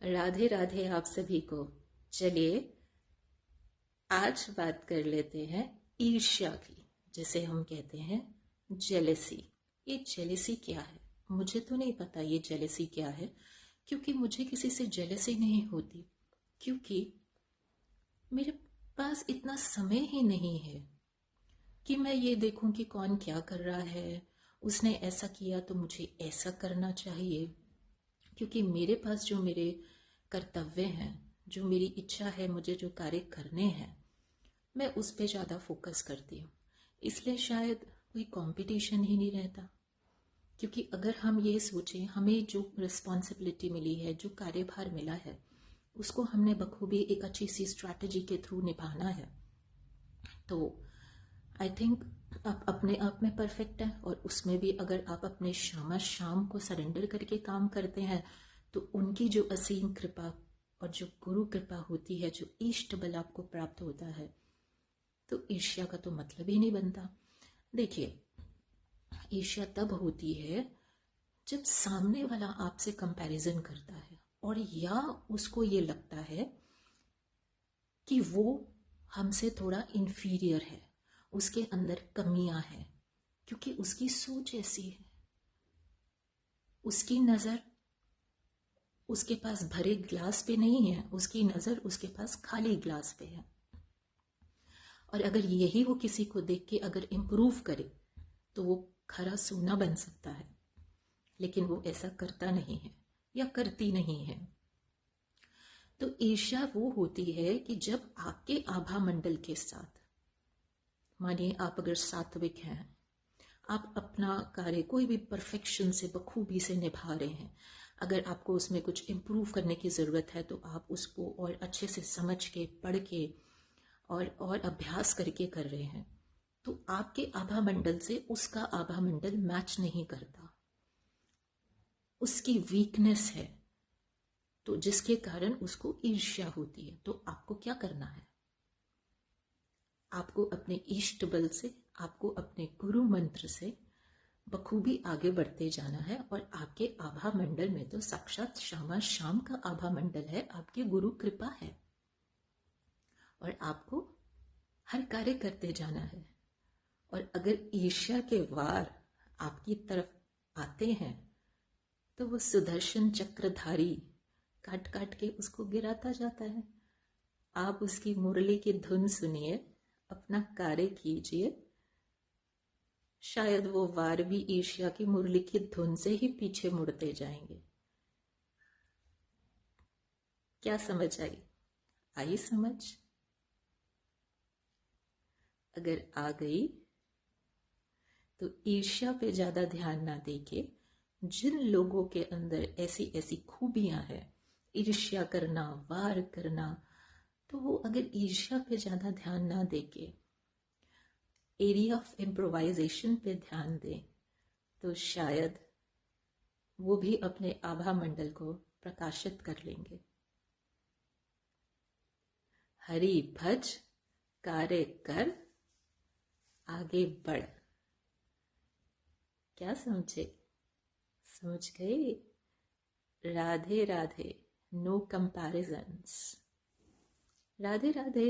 राधे राधे आप सभी को। चलिए आज बात कर लेते हैं ईर्ष्या की, जिसे हम कहते हैं जेलेसी। ये जेलेसी क्या है? मुझे तो नहीं पता ये जेलेसी क्या है, क्योंकि मुझे किसी से जेलेसी नहीं होती, क्योंकि मेरे पास इतना समय ही नहीं है कि मैं ये देखूं कि कौन क्या कर रहा है। उसने ऐसा किया तो मुझे ऐसा करना चाहिए, क्योंकि मेरे पास जो मेरे कर्तव्य हैं, जो मेरी इच्छा है, मुझे जो कार्य करने हैं, मैं उस पे ज़्यादा फोकस करती हूँ। इसलिए शायद कोई कंपटीशन ही नहीं रहता। क्योंकि अगर हम ये सोचें, हमें जो रिस्पॉन्सिबिलिटी मिली है, जो कार्यभार मिला है, उसको हमने बखूबी एक अच्छी सी स्ट्रैटेजी के थ्रू निभाना है, तो आई थिंक आप अपने आप में परफेक्ट हैं। और उसमें भी अगर आप अपने शाम को सरेंडर करके काम करते हैं, तो उनकी जो असीम कृपा और जो गुरु कृपा होती है, जो इष्ट बल आपको प्राप्त होता है, तो ईर्ष्या का तो मतलब ही नहीं बनता। देखिए, ईर्ष्या तब होती है जब सामने वाला आपसे कंपैरिजन करता है, और या उसको ये लगता है कि वो हमसे थोड़ा इंफीरियर है, उसके अंदर कमियां हैं, क्योंकि उसकी सोच ऐसी है। उसकी नज़र उसके पास भरे ग्लास पे नहीं है, उसकी नज़र उसके पास खाली ग्लास पे है। और अगर यही वो किसी को देख के अगर इम्प्रूव करे, तो वो खरा सोना बन सकता है, लेकिन वो ऐसा करता नहीं है या करती नहीं है। तो ईर्ष्या वो होती है कि जब आपके आभा मंडल के साथ, मानिए आप अगर सात्विक हैं, आप अपना कार्य कोई भी परफेक्शन से, बखूबी से निभा रहे हैं, अगर आपको उसमें कुछ इम्प्रूव करने की ज़रूरत है, तो आप उसको और अच्छे से समझ के, पढ़ के और अभ्यास करके कर रहे हैं, तो आपके आभा मंडल से उसका आभा मंडल मैच नहीं करता। उसकी वीकनेस है, तो जिसके कारण उसको ईर्ष्या होती है। तो आपको क्या करना है? आपको अपने इष्ट बल से, आपको अपने गुरु मंत्र से बखूबी आगे बढ़ते जाना है। और आपके आभा मंडल में तो साक्षात श्यामा शाम का आभा मंडल है, आपकी गुरु कृपा है, और आपको हर कार्य करते जाना है। और अगर ईर्ष्या के वार आपकी तरफ आते हैं, तो वो सुदर्शन चक्रधारी काट काट के उसको गिराता जाता है। आप उसकी मुरली की धुन सुनिए, अपना कार्य कीजिए, शायद वो वार भी ईर्ष्या की मुरली की धुन से ही पीछे मुड़ते जाएंगे। क्या समझ आई? आई समझ? अगर आ गई तो ईर्ष्या पे ज्यादा ध्यान ना देके, जिन लोगों के अंदर ऐसी ऐसी खूबियां हैं, ईर्ष्या करना, वार करना, तो वो अगर ईर्ष्या पे ज्यादा ध्यान ना देके एरिया ऑफ इम्प्रोवाइजेशन पे ध्यान दें, तो शायद वो भी अपने आभा मंडल को प्रकाशित कर लेंगे। हरि भज, कार्य कर, आगे बढ़। क्या समझे? समझ गए? राधे राधे। No comparisons. राधे राधे।